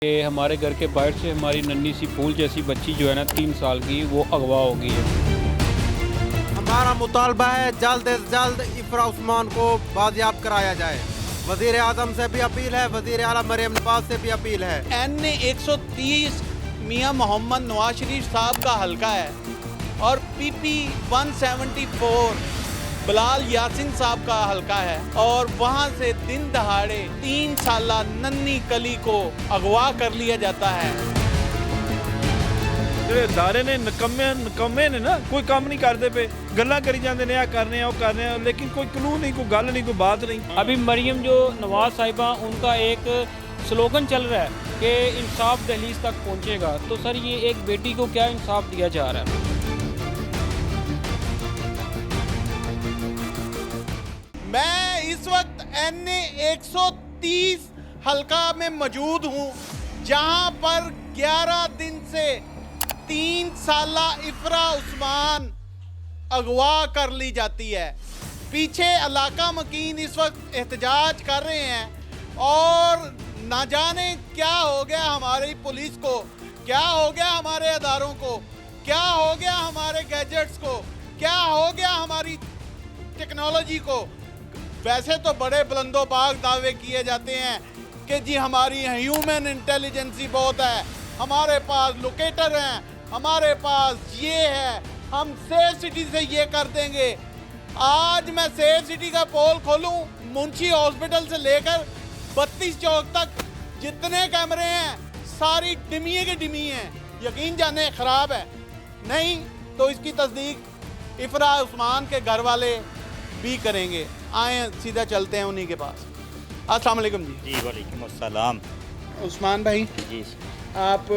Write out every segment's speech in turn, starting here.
कि हमारे घर के बाहर से हमारी नन्ही सी फूल जैसी बच्ची जो है ना 3 साल की, वो अगवा हो गई है। हमारा मुतालबा है जल्द से जल्द इफ्रा उस्मान को बाजियाब कराया जाए। वजीर आजम से भी अपील है, वजीर आला मरियम नवाज से भी अपील है। NA 130 मियां मोहम्मद नवाज शरीफ साहब का हलका है और PP 174 बिलाल यासिन साहब का हलका है और वहां से दिन दहाड़े 3 साल नन्ही कली को अगवा कर लिया जाता है। ਜਿਹੜੇ ਅਦਾਰੇ ਨੇ ਨਕੰਮੇ ਨੇ ਨਾ, ਕੋਈ ਕੰਮ ਨਹੀਂ ਕਰਦੇ ਪਏ, ਗੱਲਾਂ ਕਰੀ ਜਾਂਦੇ ਨੇ, ਆ ਕਰਨੇ ਆ ਉਹ ਕਰਨੇ ਆ, लेकिन कोई कानून नहीं, कोई गल नहीं, कोई बात नहीं। अभी मरियम जो नवाज साहिबा, उनका एक स्लोगन चल रहा है कि इंसाफ दहलीज तक पहुंचेगा। तो सर, ये एक बेटी को क्या इंसाफ दिया जा रहा है? मैं इस वक्त NA 130 हलका में मौजूद हूँ, जहाँ पर 11 दिन से 3 साल इफ्रा उस्मान अगवा कर ली जाती है। पीछे इलाका मकीन इस वक्त एहतजाज कर रहे हैं और ना जाने क्या हो गया हमारी पुलिस को, क्या हो गया हमारे अदारों को, क्या हो गया हमारे गैजेट्स को, क्या हो गया हमारी टेक्नोलॉजी को। वैसे तो बड़े बुलंदोबाग दावे किए जाते हैं कि जी हमारी ह्यूमन इंटेलिजेंसी बहुत है, हमारे पास लोकेटर हैं, हमारे पास ये है, हम सेफ सिटी से ये कर देंगे। आज मैं सेफ सिटी का पोल खोलूं, मुंशी हॉस्पिटल से लेकर 32 चौक तक जितने कैमरे हैं सारी डिमिये के डिमी हैं। यकीन जाने ख़राब है, नहीं तो इसकी तस्दीक इफ्रा उस्मान के घर वाले भी करेंगे। आए सीधा चलते हैं उन्हीं के पास। अस्सलाम वालेकुम जी। जी वालेकुम अस्सलाम। उस्मान भाई, जी आप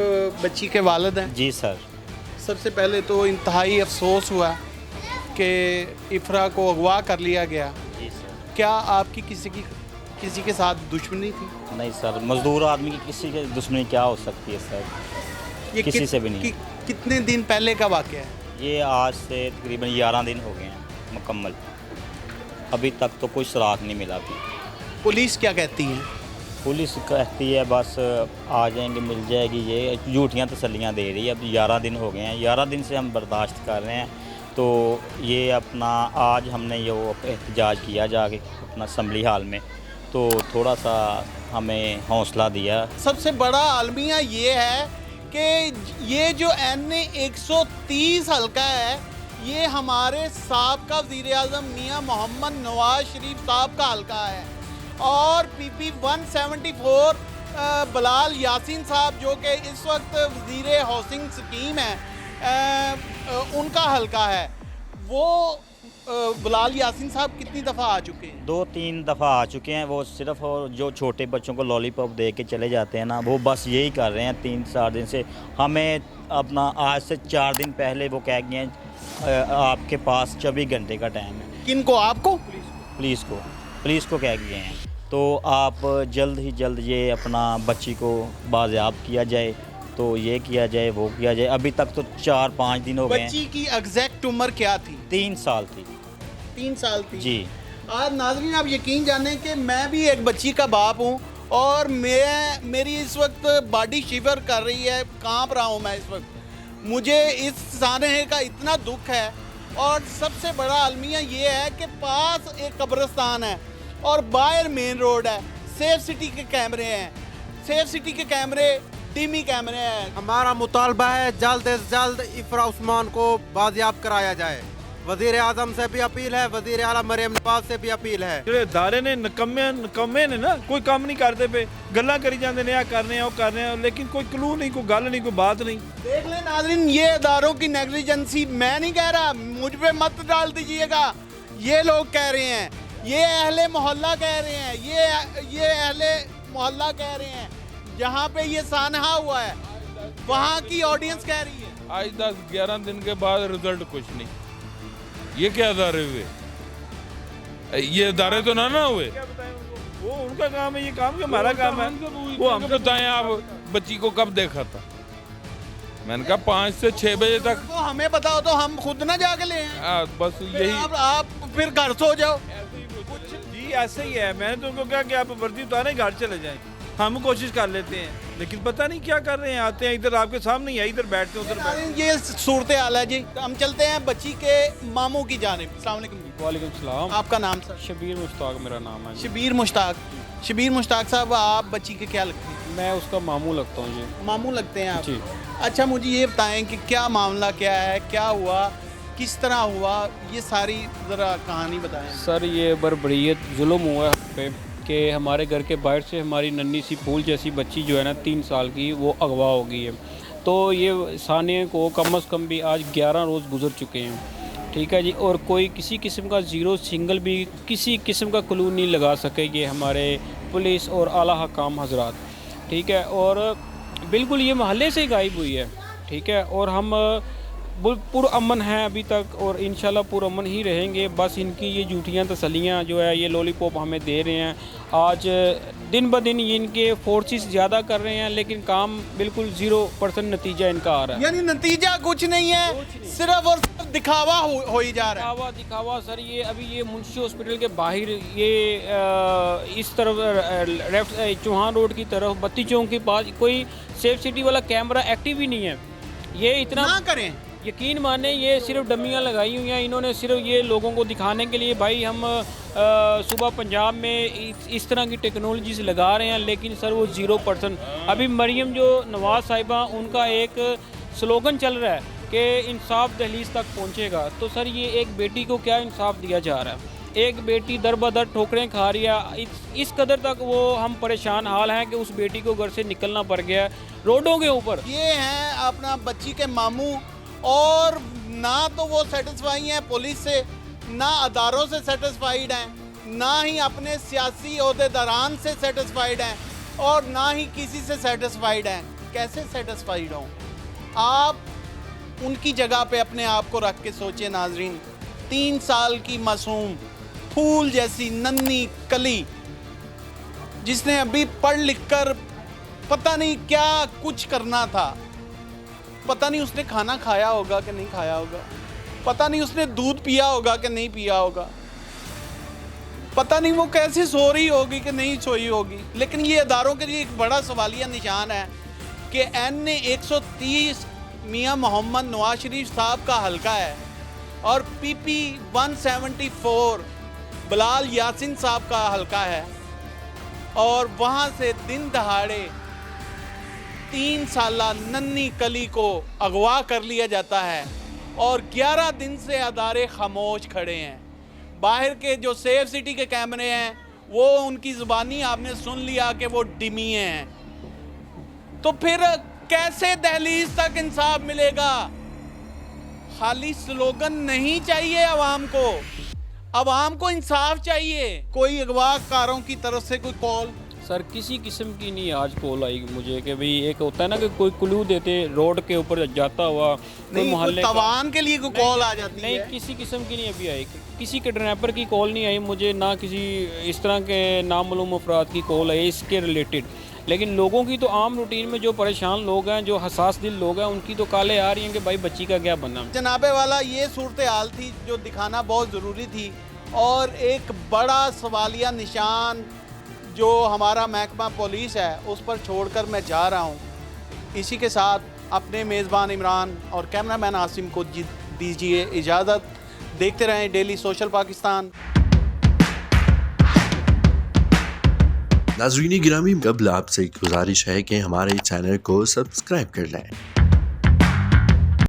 बच्ची के वालिद हैं। जी सर। सबसे पहले तो इंतहाई अफसोस हुआ कि इफ्रा को अगवा कर लिया गया। जी सर। क्या आपकी किसी के साथ दुश्मनी थी? नहीं सर, मजदूर आदमी की किसी के दुश्मनी क्या हो सकती है सर, किसी से भी नहीं। कितने दिन पहले का वाक़या है? ये आज से तकरीबन 11 दिन हो गए हैं मुकम्मल, अभी तक तो कोई सुराग नहीं मिला। अभी पुलिस क्या कहती है? पुलिस कहती है बस आ जाएंगे, मिल जाएगी, ये झूठियाँ तसल्लियाँ दे रही है। अब 11 दिन हो गए हैं, 11 दिन से हम बर्दाश्त कर रहे हैं। तो ये अपना आज हमने ये एहतजाज किया जाके अपना असम्बली हाल में, तो थोड़ा सा हमें हौसला दिया। सबसे बड़ा अलमिया ये है कि ये जो NA 130 हल्का है, ये हमारे साबका वज़ीर-ए-आज़म मियां मोहम्मद नवाज शरीफ साहब का हल्का है और PP 174 बिलाल यासिन साहब जो कि इस वक्त वज़ीर हाउसिंग स्कीम है, उनका हल्का है। वो बिलाल यासिन साहब कितनी दफ़ा आ चुके हैं? 2-3 दफ़ा आ चुके हैं। वो सिर्फ जो छोटे बच्चों को लॉलीपॉप दे के चले जाते हैं ना, वो बस यही कर रहे हैं 3-4 दिन से। हमें अपना आज से 4 दिन पहले वो कह गए हैं आपके पास 24 घंटे का टाइम है। किनको? आपको? पुलिस को कह गए हैं। तो आप जल्द ही जल्द ये अपना बच्ची को बाज़याब किया जाए, तो ये किया जाए, वो किया जाए। अभी तक तो 4-5 दिन हो गए हैं। बच्ची की एग्जैक्ट उम्र क्या थी? 3 साल थी। 3 साल थी जी। आज नाज़रीन आप यकीन जानें कि मैं भी एक बच्ची का बाप हूँ और मेरी इस वक्त बॉडी शिवर कर रही है, कांप रहा हूँ मैं इस वक्त। मुझे इस सानहे का इतना दुख है और सबसे बड़ा अलमिया ये है कि पास एक कब्रिस्तान है और बाहर मेन रोड है। सेफ सिटी के कैमरे हैं, सेफ सिटी के कैमरे टीमी कैमरे हैं। हमारा मुतालबा है जल्द से जल्द इफ्रा उस्मान को बाजियाब कराया जाए। वजीर आजम से भी अपील है, वजीर आला मरियम नवाज से भी अपील है। ਜਿਹੜੇ ਅਦਾਰੇ ਨੇ ਨਕੰਮੇ ਨੇ ਨਾ, ਕੋਈ ਕੰਮ नहीं करते पे, ਗੱਲਾਂ करी ਜਾਂਦੇ ਨੇ, ਆ ਕਰਨੇ ਆ ਉਹ ਕਰਨੇ ਆ, लेकिन कोई कानून नहीं, कोई गल नहीं, कोई बात नहीं। देख लें नाज़रीन, ये अदारों की नेग्लिजेंसी मैं नहीं कह रहा, मुझ पे मत डाल दीजिएगा। ये लोग कह रहे हैं, ये अहले मोहल्ला कह रहे हैं, ये अहले मोहल्ला कह रहे हैं, जहाँ पे ये सानहा हुआ है वहाँ की ऑडियंस कह रही है। आज 10-11 दिन के बाद रिजल्ट कुछ नहीं। ये क्या अदारे हुए? ये अदारे तो ना हुए। वो उनका काम है, ये काम क्या हमारा काम है। वो हमको बताएं, आप बच्ची को कब देखा था? मैंने कहा 5 से 6 बजे तक। वो हमें बताओ तो हम खुद ना जाके ले आएं। बस यही। आप फिर घर सो जाओ। जी ऐसे ही है। मैंने तो उनको कहा कि आप वर्दी उतारें, घर चले जाएं, हम कोशिश कर लेते हैं। लेकिन पता नहीं क्या कर रहे हैं, आते हैं इधर आपके सामने ही है, इधर बैठते हैं उधर बैठते हैं। ये सूरत हाल है जी। हम चलते हैं बच्ची के मामू की जानिब। अस्सलाम वालेकुम जी। वालेकुम सलाम। आपका नाम सर? शबीर मुश्ताक मेरा नाम है जी। शबीर मुश्ताक। शबीर मुश्ताक साहब, आप बच्ची के क्या लगते हैं? मैं उसका मामू लगता हूँ जी। मामू लगते हैं आप? जी। अच्छा, मुझे ये बताएं कि क्या मामला क्या है, क्या हुआ, किस तरह हुआ, ये सारी ज़रा कहानी बताएं। सर ये बर्बरियत जुल्म हुआ है हम पे कि हमारे घर के बाहर से हमारी नन्ही सी फूल जैसी बच्ची जो है ना 3 साल की, वो अगवा हो गई है। तो ये सानिया को कम से कम भी आज 11 रोज़ गुजर चुके हैं, ठीक है जी। और कोई किसी किस्म का ज़ीरो सिंगल भी किसी किस्म का क्लू नहीं लगा सके ये हमारे पुलिस और आला हकाम हजरात, ठीक है। और बिल्कुल ये महल्ले से गायब हुई है, ठीक है। और हम पुरअमन हैं अभी तक और इंशाल्लाह पुरअमन ही रहेंगे। बस इनकी ये झूठियाँ तसल्लियाँ जो है ये लॉलीपॉप हमें दे रहे हैं। आज दिन ब दिन ये इनके फोर्सेस ज़्यादा कर रहे हैं, लेकिन काम बिल्कुल 0% नतीजा इनका आ रहा है। यानी नतीजा कुछ नहीं है, सिर्फ और सिर्फ दिखावा हो ही जा रहा है। दिखावा सर। ये अभी ये मुंशी हॉस्पिटल के बाहर ये इस तरफ लेफ्ट चौहान रोड की तरफ बत्ती चौक के पास कोई सेफ सिटी वाला कैमरा एक्टिव ही नहीं है। ये इतना ना करें, यकीन माने ये सिर्फ डमियाँ लगाई हुई हैं इन्होंने, सिर्फ ये लोगों को दिखाने के लिए भाई हम सुबह पंजाब में इस तरह की टेक्नोलॉजी से लगा रहे हैं, लेकिन सर वो 0%। अभी मरियम जो नवाज़ साहिबा उनका एक स्लोगन चल रहा है कि इंसाफ दहलीज तक पहुंचेगा। तो सर ये एक बेटी को क्या इंसाफ दिया जा रहा है? एक बेटी दर बदर ठोकरें खा रही है। इस कदर तक वो हम परेशान हाल हैं कि उस बेटी को घर से निकलना पड़ गया रोडों के ऊपर। ये हैं अपना बच्ची के मामू, और ना तो वो सेटिस्फाई हैं पुलिस से, ना अदारों से सेटिस्फाइड हैं, ना ही अपने सियासी ओहदेदारान से सेटिस्फाइड हैं, और ना ही किसी से सेटिस्फाइड हैं। कैसे सेटिस्फाइड हों? आप उनकी जगह पे अपने आप को रख के सोचें नाजरीन। 3 साल की मासूम फूल जैसी नन्ही कली, जिसने अभी पढ़ लिख कर पता नहीं क्या कुछ करना था, पता नहीं उसने खाना खाया होगा कि नहीं खाया होगा, पता नहीं उसने दूध पिया होगा कि नहीं पिया होगा, पता नहीं वो कैसे सो रही होगी कि नहीं सोई होगी। लेकिन ये अदारों के लिए एक बड़ा सवालिया निशान है कि NA 130 मियाँ मोहम्मद नवाज शरीफ साहब का हलका है, और PP 174 बिलाल यासिन साहब का हलका है, और वहाँ से दिन दहाड़े 3 साला नन्ही कली को अगवा कर लिया जाता है, और 11 दिन से अदारे खामोश खड़े हैं। बाहर के जो सेफ सिटी के कैमरे हैं वो उनकी ज़ुबानी आपने सुन लिया कि वो डिमिए हैं। तो फिर कैसे दहलीज तक इंसाफ मिलेगा? खाली स्लोगन नहीं चाहिए आवाम को, आवाम को इंसाफ चाहिए। कोई अगवाकारों की तरफ से कोई कॉल? सर किसी किस्म की नहीं आज कॉल आई मुझे कि भाई एक होता है ना कि कोई क्लू देते रोड के ऊपर जाता हुआ कोई मोहल्ले का, तवान के लिए कोई कॉल आ जाती नहीं है? किसी किस्म की नहीं अभी आई। किसी किडनैपर की कॉल नहीं आई मुझे, ना किसी इस तरह के नामालूम अफराद की कॉल आई इसके रिलेटेड। लेकिन लोगों की तो आम रूटीन में जो परेशान लोग हैं, जो हसास दिल लोग हैं, उनकी तो कालें आ रही हैं कि भाई बच्ची का क्या बनना। जनाबे वाला ये सूरत हाल थी जो दिखाना बहुत ज़रूरी थी, और एक बड़ा सवालिया निशान जो हमारा महकमा पुलिस है उस पर छोड़कर मैं जा रहा हूँ। इसी के साथ अपने मेज़बान इमरान और कैमरामैन आसिम को दीजिए इजाज़त। देखते रहें डेली सोशल पाकिस्तान। नाज़रीन गिरामी, कबल आपसे गुजारिश है कि हमारे चैनल को सब्सक्राइब कर लें।